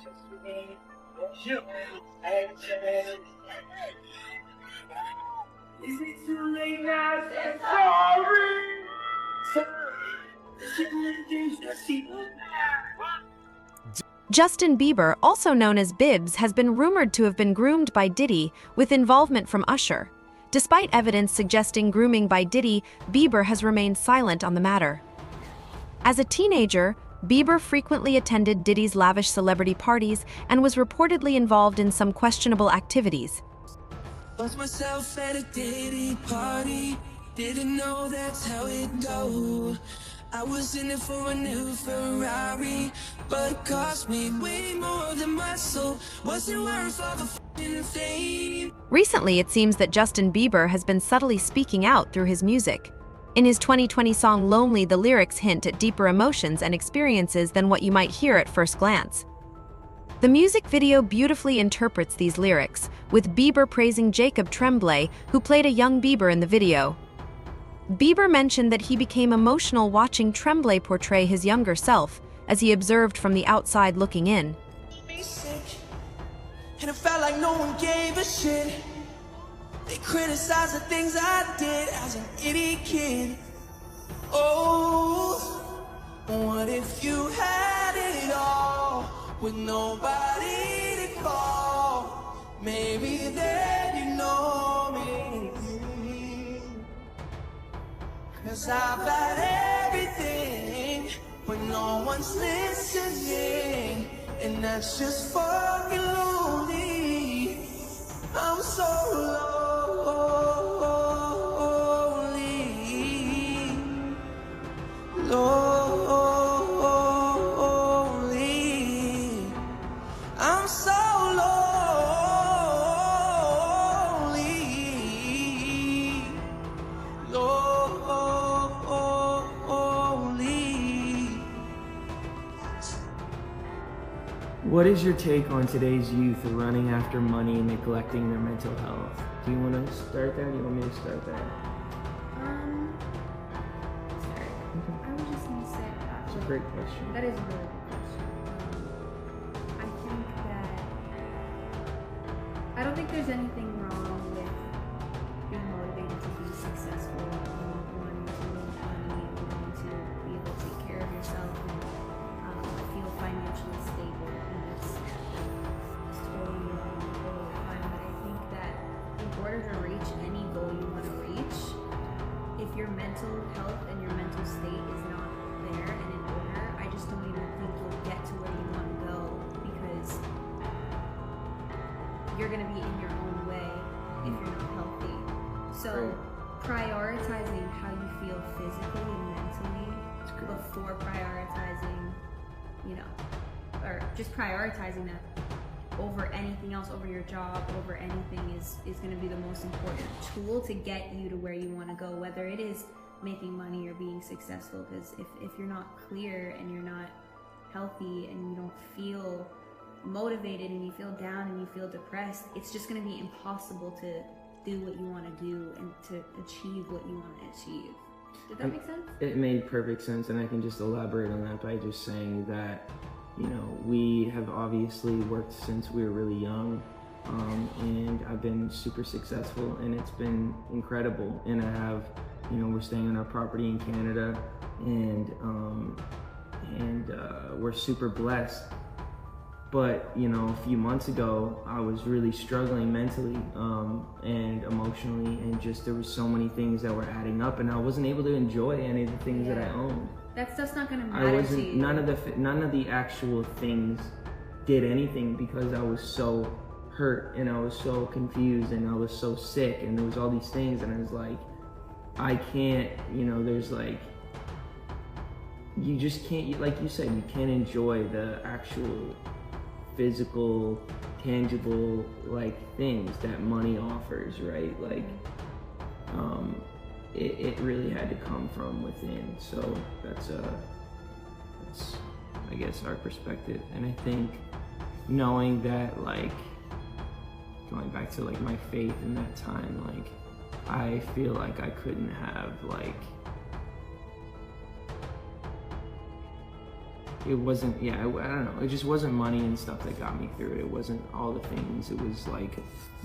Is it too late now to say sorry? Justin Bieber, also known as Bibbs, has been rumored to have been groomed by Diddy with involvement from Usher. Despite evidence suggesting grooming by Diddy, Bieber has remained silent on the matter. As a teenager, Bieber frequently attended Diddy's lavish celebrity parties and was reportedly involved in some questionable activities. Lost myself at a Diddy party, didn't know that's how it goes. I was in it for a new Ferrari, but it cost me way more than my soul. Wasn't worth all the f***ing fame. Recently, it seems that Justin Bieber has been subtly speaking out through his music. In his 2020 song Lonely, the lyrics hint at deeper emotions and experiences than what you might hear at first glance. The music video beautifully interprets these lyrics, with Bieber praising Jacob Tremblay, who played a young Bieber in the video. Bieber mentioned that he became emotional watching Tremblay portray his younger self, as he observed from the outside looking in. And it felt like no one gave a shit. They criticized the things I did as an idiot kid. Oh, what if you had it all with nobody to call? Maybe then you know me. 'Cause I've had everything, but no one's listening. And that's just fucking lonely. I'm so lonely. Lonely. I'm so lonely. Lonely. What is your take on today's youth running after money and neglecting their mental health? Do you want to start that? Do you want me to start that? Sorry. I was just gonna say that. That's a great question. That is a really good question. I think that I don't think there's anything wrong with being motivated to be successful, wanting to make money, wanting to be able to take care of yourself and feel financially stable. And that's totally fine. But I think that in order to reach any goal you want to reach, if your mental health and your mental state is not there and in order, I just don't even think you'll get to where you want to go, because you're going to be in your own way if you're not healthy. So prioritizing how you feel physically and mentally before prioritizing, or just prioritizing that over anything else, over your job, over anything is going to be the most important tool to get you to where you want to go, whether it is making money or being successful. Because if you're not clear and you're not healthy and you don't feel motivated and you feel down and you feel depressed, it's just going to be impossible to do what you want to do and to achieve what you want to achieve. Did that make sense? It made perfect sense, and I can just elaborate on that by just saying that, we have obviously worked since we were really young, and I've been super successful, and it's been incredible. And I have, we're staying on our property in Canada, and we're super blessed. But, a few months ago, I was really struggling mentally and emotionally, and just there was so many things that were adding up, and I wasn't able to enjoy any of the things that I owned. That stuff's not gonna matter to you. None of the actual things did anything, because I was so hurt and I was so confused and I was so sick, and there was all these things, and I was like, I can't, there's like, you just can't, like you said, you can't enjoy the actual physical, tangible, like, things that money offers, right? Like, it really had to come from within. So that's I guess our perspective. And I think knowing that, like, going back to like my faith in that time, like, I feel like I couldn't have like it wasn't, yeah, I don't know, it just wasn't money and stuff that got me through it. It wasn't all the things. It was like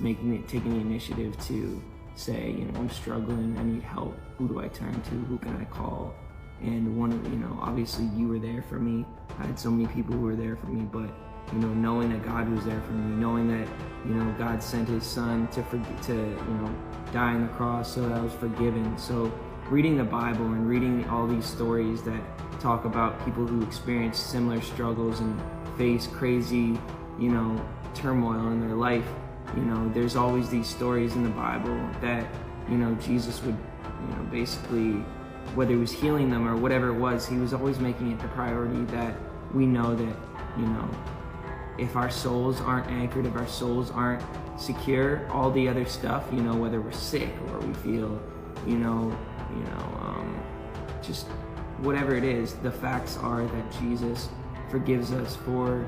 taking the initiative to say, you know, I'm struggling, I need help, who do I turn to, who can I call? And one of, you know, obviously you were there for me. I had so many people who were there for me, but, you know, knowing that God was there for me, knowing that, you know, God sent his son to you know, die on the cross so that I was forgiven. So reading the Bible and reading all these stories that talk about people who experience similar struggles and face crazy, you know, turmoil in their life, you know, there's always these stories in the Bible that, you know, Jesus would, you know, basically, whether he was healing them or whatever it was, he was always making it the priority that we know that, you know, if our souls aren't anchored, if our souls aren't secure, all the other stuff, you know, whether we're sick or we feel, just whatever it is, the facts are that Jesus forgives us for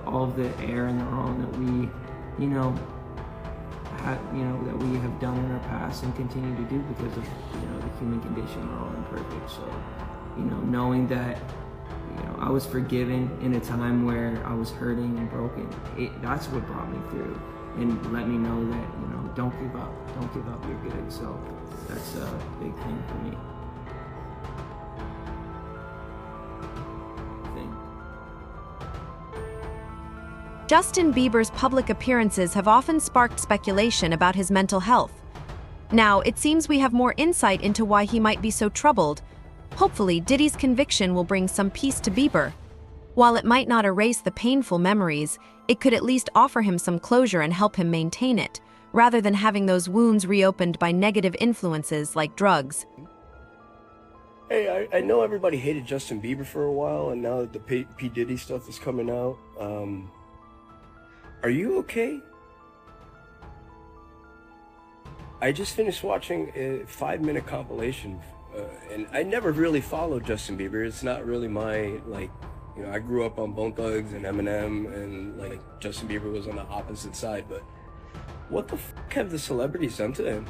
all of the error and the wrong that we, that we have done in our past and continue to do because of, the human condition. We're all imperfect. So, knowing that, I was forgiven in a time where I was hurting and broken, that's what brought me through and let me know that, don't give up, you're good. So that's a big thing for me. Justin Bieber's public appearances have often sparked speculation about his mental health. Now, it seems we have more insight into why he might be so troubled. Hopefully, Diddy's conviction will bring some peace to Bieber. While it might not erase the painful memories, it could at least offer him some closure and help him maintain it, rather than having those wounds reopened by negative influences like drugs. Hey, I know everybody hated Justin Bieber for a while, and now that the P. Diddy stuff is coming out, are you okay? I just finished watching a 5-minute compilation, and I never really followed Justin Bieber. It's not really my, I grew up on Bone Thugs and Eminem, and Justin Bieber was on the opposite side, but what the fuck have the celebrities done to him?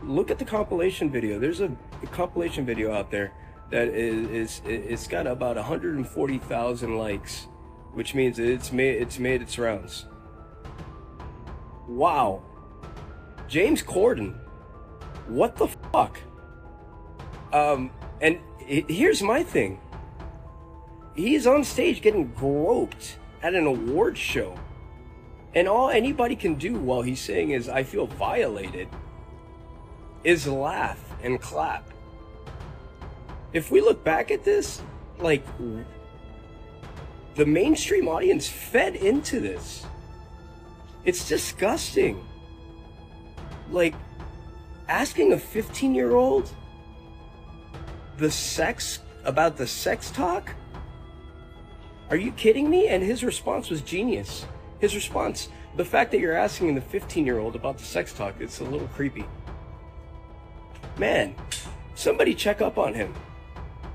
Look at the compilation video. There's a compilation video out there that it's got about 140,000 likes, which means it's made its rounds. Wow. James Corden. What the fuck? And here's my thing. He's on stage getting groped at an awards show. And all anybody can do while he's saying is, "I feel violated," is laugh and clap. If we look back at this, the mainstream audience fed into this. It's disgusting. Asking a 15-year-old about the sex talk? Are you kidding me? And his response was genius. His response, the fact that you're asking the 15-year-old about the sex talk, it's a little creepy. Man, somebody check up on him.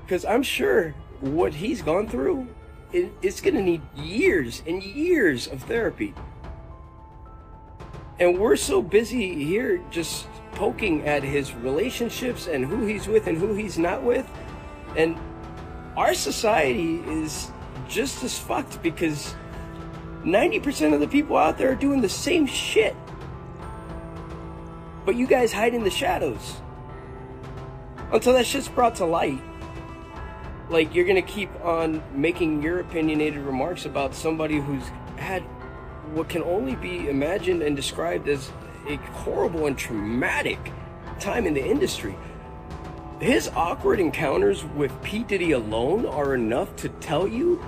Because I'm sure what he's gone through, it's gonna need years and years of therapy. And we're so busy here just poking at his relationships and who he's with and who he's not with. And our society is just as fucked because 90% of the people out there are doing the same shit. But you guys hide in the shadows until that shit's brought to light. You're gonna keep on making your opinionated remarks about somebody who's had what can only be imagined and described as a horrible and traumatic time in the industry. His awkward encounters with P. Diddy alone are enough to tell you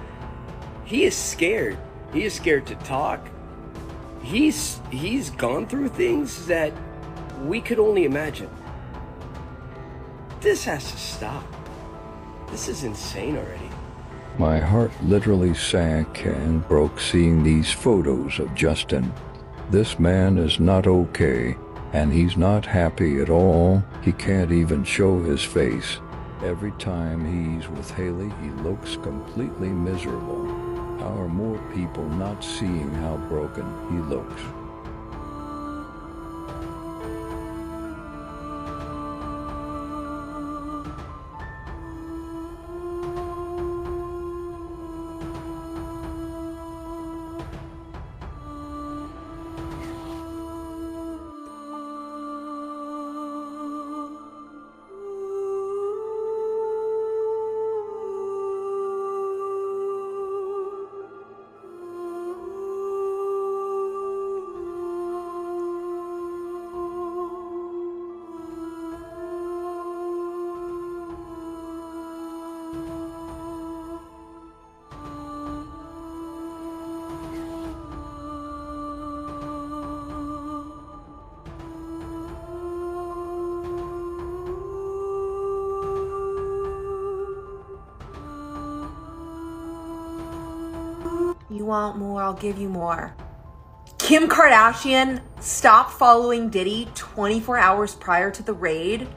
he is scared. He is scared to talk. He's gone through things that we could only imagine. This has to stop. This is insane already. My heart literally sank and broke seeing these photos of Justin. This man is not okay, and he's not happy at all. He can't even show his face. Every time he's with Haley, he looks completely miserable. How are more people not seeing how broken he looks? You want more? I'll give you more. Kim Kardashian stopped following Diddy 24 hours prior to the raid.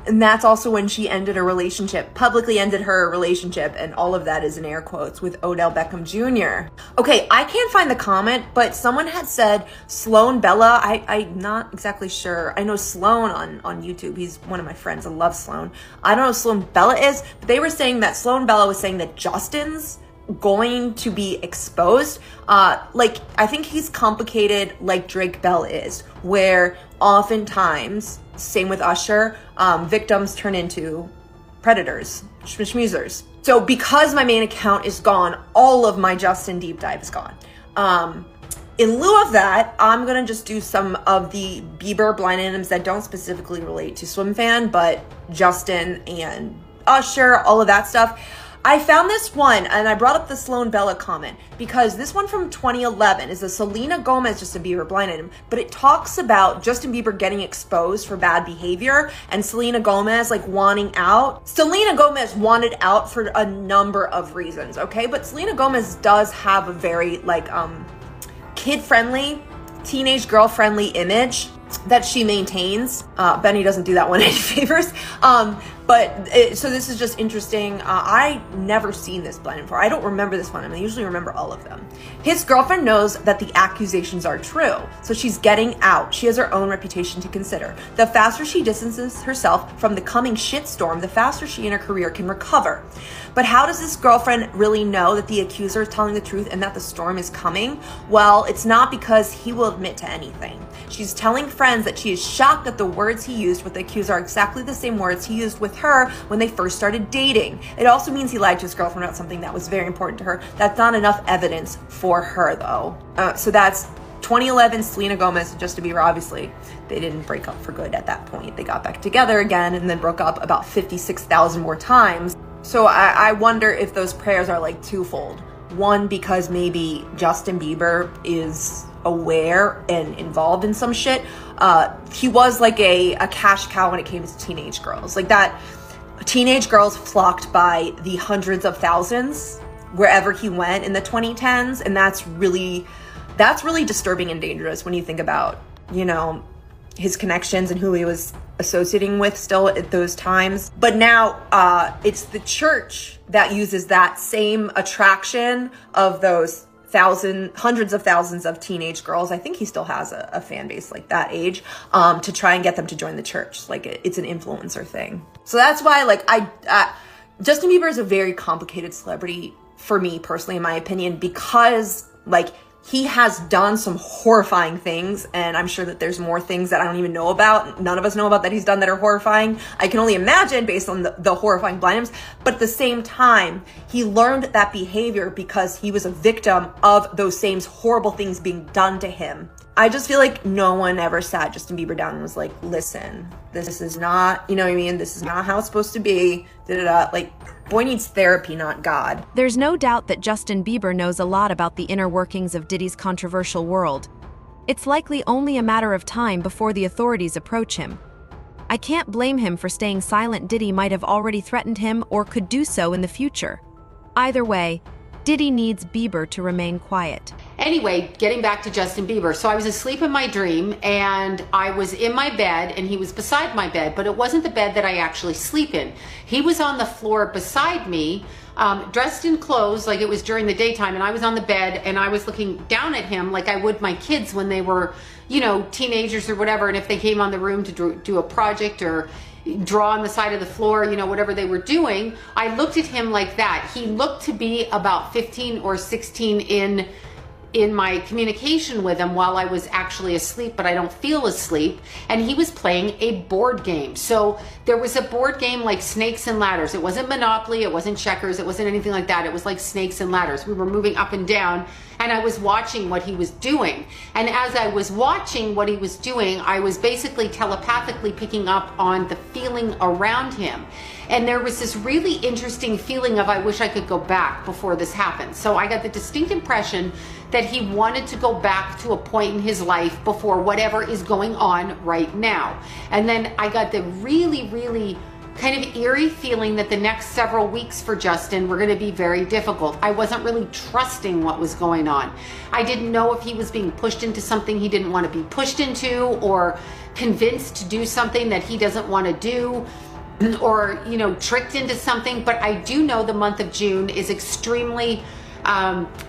And that's also when she ended her relationship, publicly ended her relationship, and all of that is in air quotes, with Odell Beckham Jr. Okay, I can't find the comment, but someone had said Sloan Bella. I'm not exactly sure. I know Sloan on YouTube. He's one of my friends. I love Sloan. I don't know who Sloan Bella is, but they were saying that Sloan Bella was saying that Justin's going to be exposed. Like, I think he's complicated like Drake Bell is, where oftentimes, same with Usher, victims turn into predators, schmoozers. So because my main account is gone, all of my Justin deep dive is gone. In lieu of that, I'm gonna just do some of the Bieber blind items that don't specifically relate to Swim Fan, but Justin and Usher, all of that stuff. I found this one, and I brought up the Sloan Bella comment because this one from 2011 is a Selena Gomez Justin Bieber blind item, but it talks about Justin Bieber getting exposed for bad behavior and Selena Gomez like wanting out. Selena Gomez wanted out for a number of reasons, okay? But Selena Gomez does have a very like kid-friendly, teenage girl-friendly image that she maintains. Benny doesn't do that one any favors. So this is just interesting. I never seen this blind before. I don't remember this one. I usually remember all of them. His girlfriend knows that the accusations are true, so she's getting out. She has her own reputation to consider. The faster she distances herself from the coming shitstorm, the faster she and her career can recover. But how does this girlfriend really know that the accuser is telling the truth and that the storm is coming? Well, it's not because he will admit to anything. She's telling friends that she is shocked that the words he used with the accuser are exactly the same words he used with her when they first started dating. It also means he lied to his girlfriend about something that was very important to her. That's not enough evidence for her, though. So that's 2011, Selena Gomez and Justin Bieber. Obviously, they didn't break up for good at that point. They got back together again and then broke up about 56,000 more times. So I wonder if those prayers are like twofold. One, because maybe Justin Bieber is aware and involved in some shit. He was like a cash cow when it came to teenage girls. Like that, teenage girls flocked by the hundreds of thousands wherever he went in the 2010s. And that's really disturbing and dangerous when you think about, you know, his connections and who he was associating with still at those times. But now it's the church that uses that same attraction of those hundreds of thousands of teenage girls. I think he still has a fan base like that age, to try and get them to join the church. Like it's an influencer thing. So that's why like Justin Bieber is a very complicated celebrity for me personally, in my opinion, because like he has done some horrifying things, and I'm sure that there's more things that I don't even know about. None of us know about that he's done that are horrifying. I can only imagine based on the horrifying blind items. But at the same time, he learned that behavior because he was a victim of those same horrible things being done to him. I just feel like no one ever sat Justin Bieber down and was like, listen, this is not, you know what I mean? This is not how it's supposed to be. Da-da-da. Like, boy needs therapy, not God. There's no doubt that Justin Bieber knows a lot about the inner workings of Diddy's controversial world. It's likely only a matter of time before the authorities approach him. I can't blame him for staying silent. Diddy might have already threatened him or could do so in the future. Either way, Diddy needs Bieber to remain quiet. Anyway, getting back to Justin Bieber. So I was asleep in my dream and I was in my bed and he was beside my bed, but it wasn't the bed that I actually sleep in. He was on the floor beside me, dressed in clothes like it was during the daytime, and I was on the bed and I was looking down at him like I would my kids when they were, you know, teenagers or whatever, and if they came on the room to do a project or draw on the side of the floor, you know, whatever they were doing, I looked at him like that. He looked to be about 15 or 16 in my communication with him while I was actually asleep, but I don't feel asleep. And he was playing a board game. So there was a board game like Snakes and Ladders. It wasn't Monopoly, it wasn't checkers, it wasn't anything like that. It was like Snakes and Ladders. We were moving up and down and I was watching what he was doing. And as I was watching what he was doing, I was basically telepathically picking up on the feeling around him. And there was this really interesting feeling of, I wish I could go back before this happened. So I got the distinct impression that he wanted to go back to a point in his life before whatever is going on right now. And then I got the really, really kind of eerie feeling that the next several weeks for Justin were going to be very difficult. I wasn't really trusting what was going on. I didn't know if he was being pushed into something he didn't want to be pushed into, or convinced to do something that he doesn't want to do, or, you know, tricked into something. But I do know the month of June is extremely,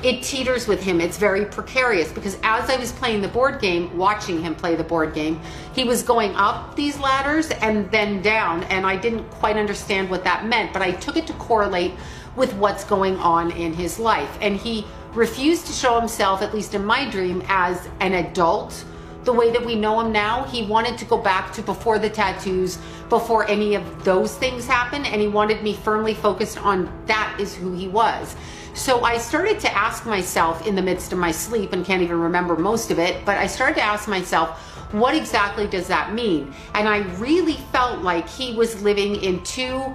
it teeters with him. It's very precarious, because as I was playing the board game, watching him play the board game, he was going up these ladders and then down, and I didn't quite understand what that meant, but I took it to correlate with what's going on in his life. And he refused to show himself, at least in my dream, as an adult the way that we know him now. He wanted to go back to before the tattoos, before any of those things happened, and he wanted me firmly focused on that is who he was. So I started to ask myself in the midst of my sleep, and can't even remember most of it, but I started to ask myself, what exactly does that mean? And I really felt like he was living in two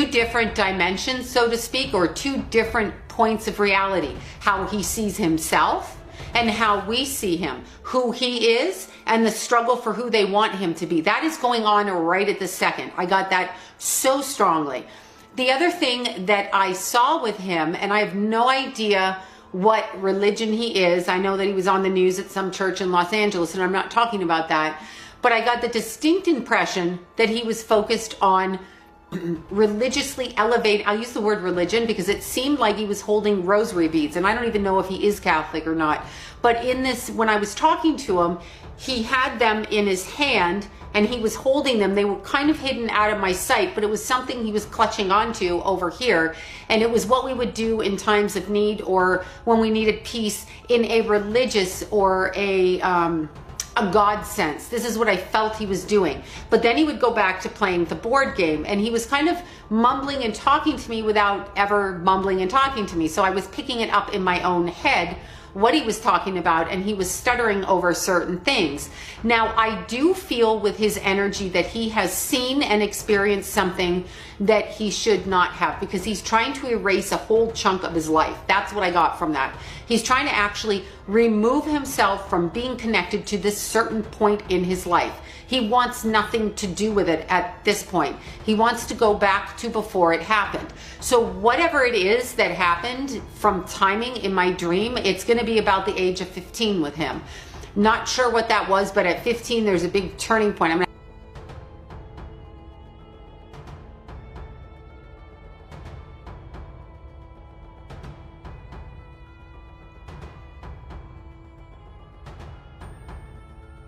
different dimensions, so to speak, or two different points of reality. How he sees himself and how we see him, who he is, and the struggle for who they want him to be. That is going on right at this second. I got that so strongly. The other thing that I saw with him, and I have no idea what religion he is. I know that he was on the news at some church in Los Angeles, and I'm not talking about that, but I got the distinct impression that he was focused on religiously elevate. I'll use the word religion because it seemed like he was holding rosary beads, and I don't even know if he is Catholic or not. But in this, when I was talking to him, he had them in his hand and he was holding them. They were kind of hidden out of my sight, but it was something he was clutching onto over here. And it was what we would do in times of need, or when we needed peace, in a religious or a God sense. This is what I felt he was doing. But then he would go back to playing the board game, and he was kind of mumbling and talking to me without ever mumbling and talking to me. So I was picking it up in my own head what he was talking about, and he was stuttering over certain things. Now, I do feel with his energy that he has seen and experienced something that he should not have, because he's trying to erase a whole chunk of his life. That's what I got from that. He's trying to actually remove himself from being connected to this certain point in his life. He wants nothing to do with it at this point. He wants to go back to before it happened. So whatever it is that happened from timing in my dream, it's going to be about the age of 15 with him. Not sure what that was, but at 15, there's a big turning point.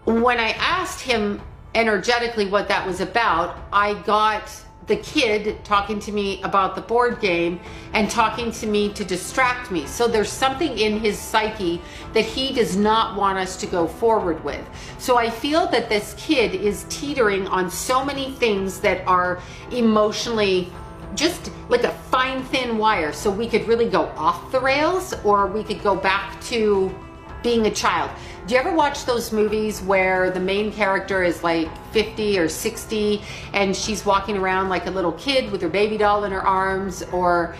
When I asked him energetically what that was about, I got the kid talking to me about the board game and talking to me to distract me. So there's something in his psyche that he does not want us to go forward with. So I feel that this kid is teetering on so many things that are emotionally just like a fine thin wire. So we could really go off the rails, or we could go back to being a child. Do you ever watch those movies where the main character is like 50 or 60 and she's walking around like a little kid with her baby doll in her arms, or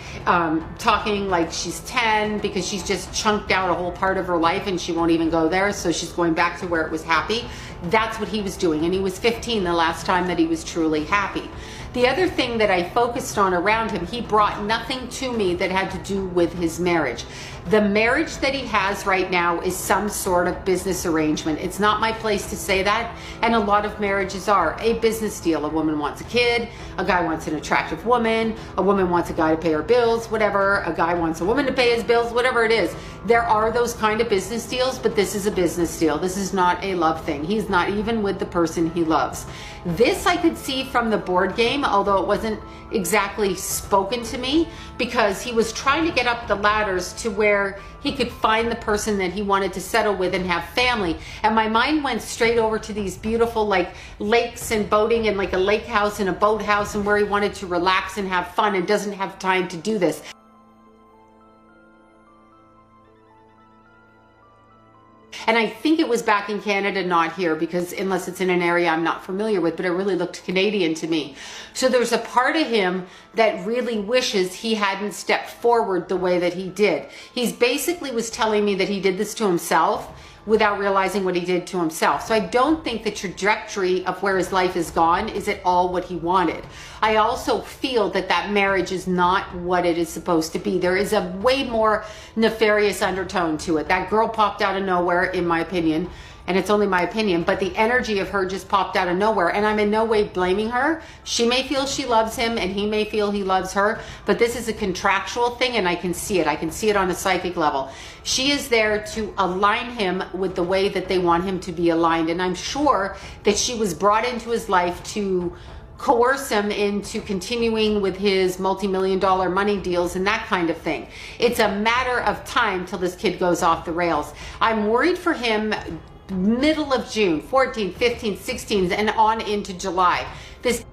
talking like she's 10 because she's just chunked out a whole part of her life and she won't even go there, so she's going back to where it was happy? That's what he was doing, and he was 15 the last time that he was truly happy. The other thing that I focused on around him, he brought nothing to me that had to do with his marriage. The marriage that he has right now is some sort of business arrangement. It's not my place to say that, and a lot of marriages are a business deal. A woman wants a kid, a guy wants an attractive woman, a woman wants a guy to pay her bills, whatever, a guy wants a woman to pay his bills, whatever it is. There are those kind of business deals, but this is a business deal. This is not a love thing. He's not even with the person he loves. This I could see from the board game, although it wasn't exactly spoken to me, because he was trying to get up the ladders to where he could find the person that he wanted to settle with and have family. And my mind went straight over to these beautiful like lakes and boating, and like a lake house and a boat house, and where he wanted to relax and have fun and doesn't have time to do this. And I think it was back in Canada, not here, because unless it's in an area I'm not familiar with, but it really looked Canadian to me. So there's a part of him that really wishes he hadn't stepped forward the way that he did. He's basically was telling me that he did this to himself without realizing what he did to himself. So I don't think the trajectory of where his life has gone is at all what he wanted. I also feel that that marriage is not what it is supposed to be. There is a way more nefarious undertone to it. That girl popped out of nowhere, in my opinion, and it's only my opinion, but the energy of her just popped out of nowhere, and I'm in no way blaming her. She may feel she loves him, and he may feel he loves her, but this is a contractual thing, and I can see it. I can see it on a psychic level. She is there to align him with the way that they want him to be aligned, and I'm sure that she was brought into his life to coerce him into continuing with his multi-million-dollar money deals and that kind of thing. It's a matter of time till this kid goes off the rails. I'm worried for him middle of June, 14, 15, 16, and on into July. This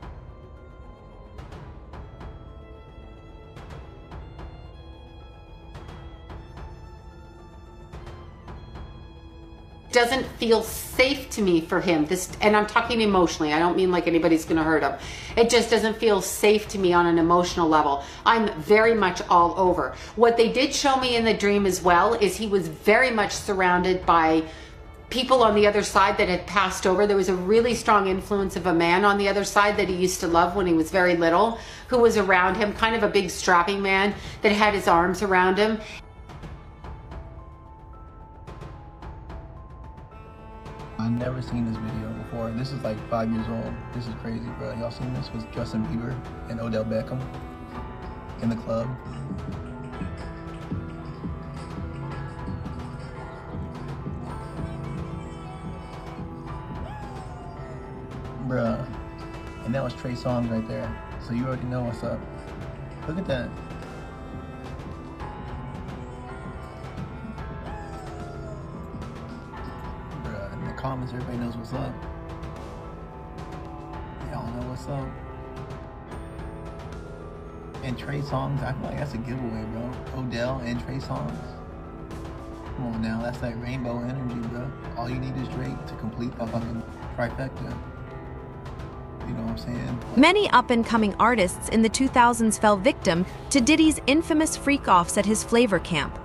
doesn't feel safe to me for him. And I'm talking emotionally. I don't mean like anybody's going to hurt him. It just doesn't feel safe to me on an emotional level. I'm very much all over. What they did show me in the dream as well is he was very much surrounded by people on the other side that had passed over. There was a really strong influence of a man on the other side that he used to love when he was very little, who was around him, kind of a big strapping man that had his arms around him. I've never seen this video before. This is like 5 years old. This is crazy, bro. Y'all seen this with Justin Bieber and Odell Beckham in the club? Bruh. And that was Trey Songz right there. So you already know what's up. Look at that. Bruh, in the comments, everybody knows what's up. Y'all know what's up. And Trey Songz, I feel like that's a giveaway, bro. Odell and Trey Songz. Come on now, that's that rainbow energy, bro. All you need is Drake to complete the fucking trifecta. You know what I'm saying? Many up-and-coming artists in the 2000s fell victim to Diddy's infamous freak-offs at his flavor camp.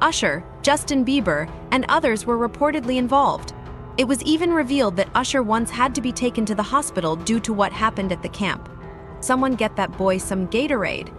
Usher, Justin Bieber, and others were reportedly involved. It was even revealed that Usher once had to be taken to the hospital due to what happened at the camp. Someone get that boy some Gatorade.